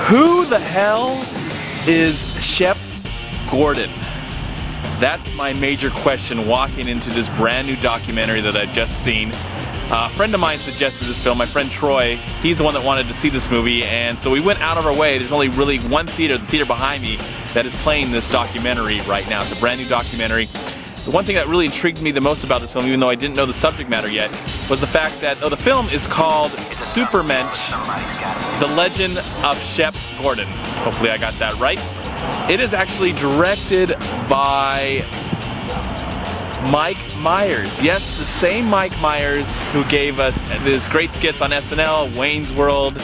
Who the hell is Shep Gordon? That's my major question walking into this brand new documentary that I've just seen. A friend of mine suggested this film, my friend Troy. He's the one that wanted to see this movie, and so we went out of our way. There's only really one theater, the theater behind me, that is playing this documentary right now. It's a brand new documentary. The one thing that really intrigued me the most about this film, even though I didn't know the subject matter yet, was the fact that the film is called Supermensch, The Legend of Shep Gordon. Hopefully I got that right. It is actually directed by Mike Myers. Yes, the same Mike Myers who gave us these great skits on SNL, Wayne's World,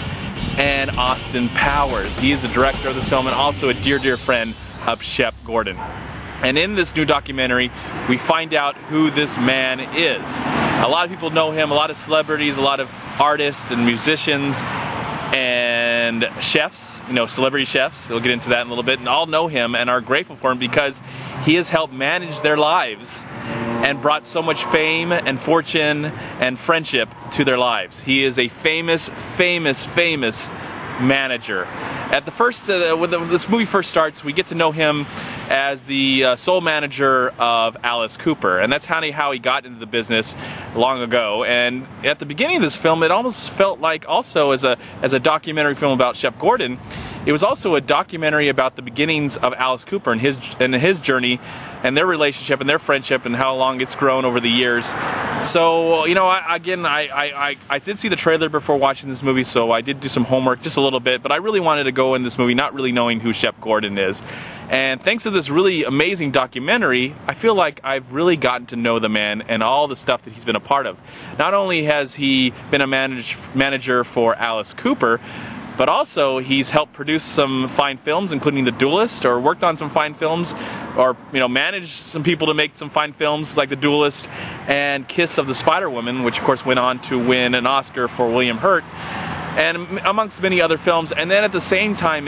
and Austin Powers. He is the director of this film and also a dear, dear friend of Shep Gordon. And in this new documentary, we find out who this man is. A lot of people know him, a lot of celebrities, a lot of artists and musicians and chefs, you know, celebrity chefs. We'll get into that in a little bit, and all know him and are grateful for him because he has helped manage their lives and brought so much fame and fortune and friendship to their lives. He is a famous, famous, famous manager. At the first, when this movie first starts, we get to know him as the sole manager of Alice Cooper, and that's how he got into the business long ago. And at the beginning of this film, it almost felt like, also as a documentary film about Shep Gordon, it was also a documentary about the beginnings of Alice Cooper and his journey and their relationship and their friendship and how long it's grown over the years. So, you know, I did see the trailer before watching this movie, so I did do some homework just a little bit, but I really wanted to go in this movie not really knowing who Shep Gordon is. And thanks to this really amazing documentary, I feel like I've really gotten to know the man and all the stuff that he's been a part of. Not only has he been a manager for Alice Cooper, but also he's helped produce some fine films, including The Duelist, or worked on some fine films, or, you know, managed some people to make some fine films like The Duelist and Kiss of the Spider-Woman, which of course went on to win an Oscar for William Hurt, and amongst many other films. And then at the same time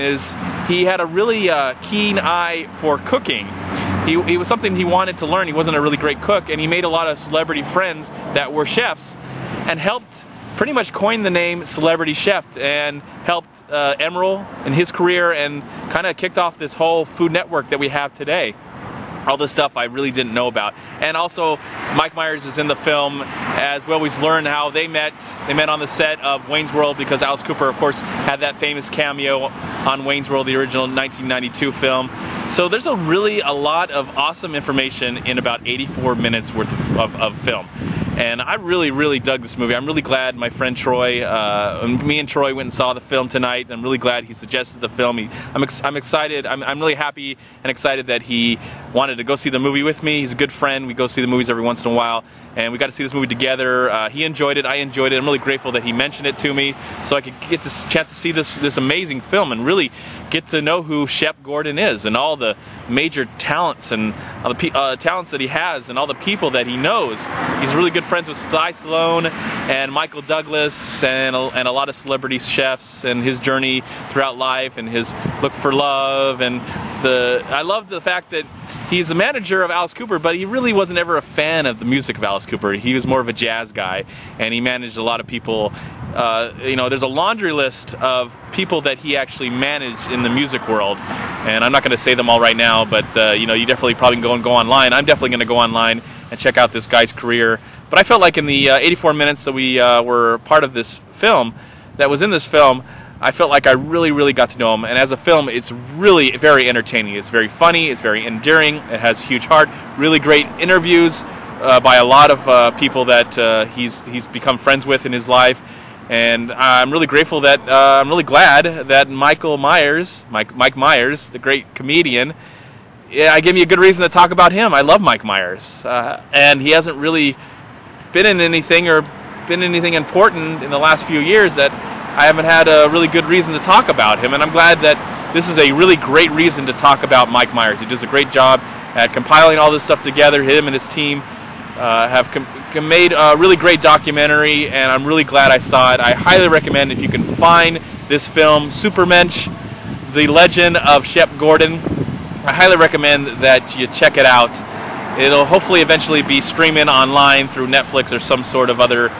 he had a really keen eye for cooking. He was something he wanted to learn. He wasn't a really great cook, and he made a lot of celebrity friends that were chefs and helped pretty much coin the name Celebrity Chef and helped Emeril in his career and kind of kicked off this whole Food Network that we have today. All this stuff I really didn't know about. And also, Mike Myers is in the film as well. We've learned how they met. They met on the set of Wayne's World because Alice Cooper, of course, had that famous cameo on Wayne's World, the original 1992 film. So there's a lot of awesome information in about 84 minutes worth of film. And I really, really dug this movie. I'm really glad my friend Troy, me and Troy went and saw the film tonight. I'm really glad he suggested the film. I'm excited. I'm really happy and excited that he wanted to go see the movie with me. He's a good friend. We go see the movies every once in a while. And we got to see this movie together. He enjoyed it. I enjoyed it. I'm really grateful that he mentioned it to me so I could get this chance to see this amazing film and really get to know who Shep Gordon is and all the major talents and all the talents that he has and all the people that he knows. He's really good friends with Sly Stallone and Michael Douglas and a lot of celebrity chefs, and his journey throughout life and his look for love. And I love the fact that he's the manager of Alice Cooper, but he really wasn't ever a fan of the music of Alice Cooper. He was more of a jazz guy, and he managed a lot of people. You know, there's a laundry list of people that he actually managed in the music world, and I'm not going to say them all right now, but you know, you definitely probably can go online. I'm definitely going to go online and check out this guy's career. But I felt like in the 84 minutes that we were part of this film, that was in this film, I felt like I really, really got to know him. And as a film, it's really very entertaining. It's very funny. It's very endearing. It has a huge heart. Really great interviews by a lot of people that he's become friends with in his life. And I'm really grateful that I'm really glad that Mike Myers, the great comedian, I gave me a good reason to talk about him. I love Mike Myers, and he hasn't really been in anything important in the last few years that I haven't had a really good reason to talk about him, and I'm glad that this is a really great reason to talk about Mike Myers. He does a great job at compiling all this stuff together. Him and his team have made a really great documentary, and I'm really glad I saw it. I highly recommend, if you can find this film, Supermensch, The Legend of Shep Gordon, I highly recommend that you check it out. It'll hopefully eventually be streaming online through Netflix or some sort of other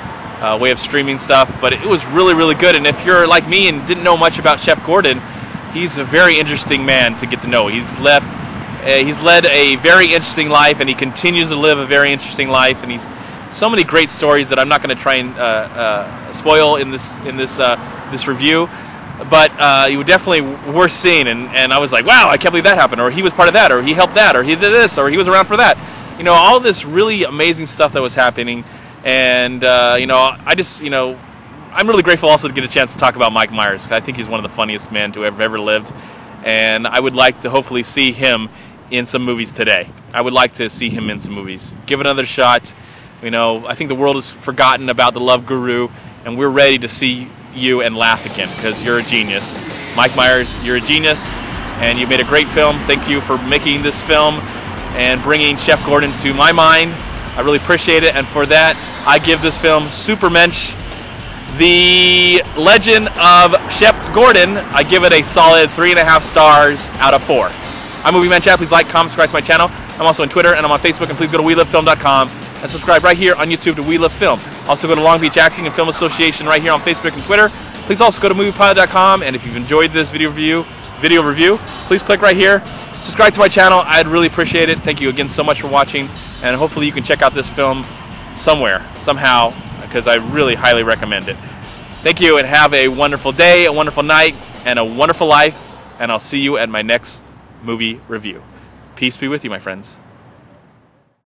way of streaming stuff, but it was really, really good. And if you're like me and didn't know much about Shep Gordon, he's a very interesting man to get to know. He's led a very interesting life, and he continues to live a very interesting life, and he's so many great stories that I'm not going to try and spoil in this review. But it was definitely worth seeing, and I was like, wow, I can't believe that happened, or he was part of that, or he helped that, or he did this, or he was around for that. You know, all this really amazing stuff that was happening, and you know, I'm really grateful also to get a chance to talk about Mike Myers. I think he's one of the funniest men to have ever lived, and I would like to hopefully see him in some movies today. I would like to see him in some movies. Give it another shot. You know, I think the world has forgotten about the Love Guru, and we're ready to see you and laugh again, because you're a genius. Mike Myers, you're a genius, and you made a great film. Thank you for making this film and bringing Shep Gordon to my mind. I really appreciate it, and for that, I give this film Supermensch, The Legend of Shep Gordon. I give it a solid 3.5 stars out of 4. I'm MovieManCHAD. Please like, comment, subscribe to my channel. I'm also on Twitter, and I'm on Facebook, and please go to WeLoveFilm.com and subscribe right here on YouTube to We Love Film. Also go to Long Beach Acting and Film Association right here on Facebook and Twitter. Please also go to MoviePod.com, and if you've enjoyed this video review, please click right here. Subscribe to my channel. I'd really appreciate it. Thank you again so much for watching, and hopefully you can check out this film somewhere, somehow, because I really highly recommend it. Thank you, and have a wonderful day, a wonderful night, and a wonderful life, and I'll see you at my next movie review. Peace be with you, my friends.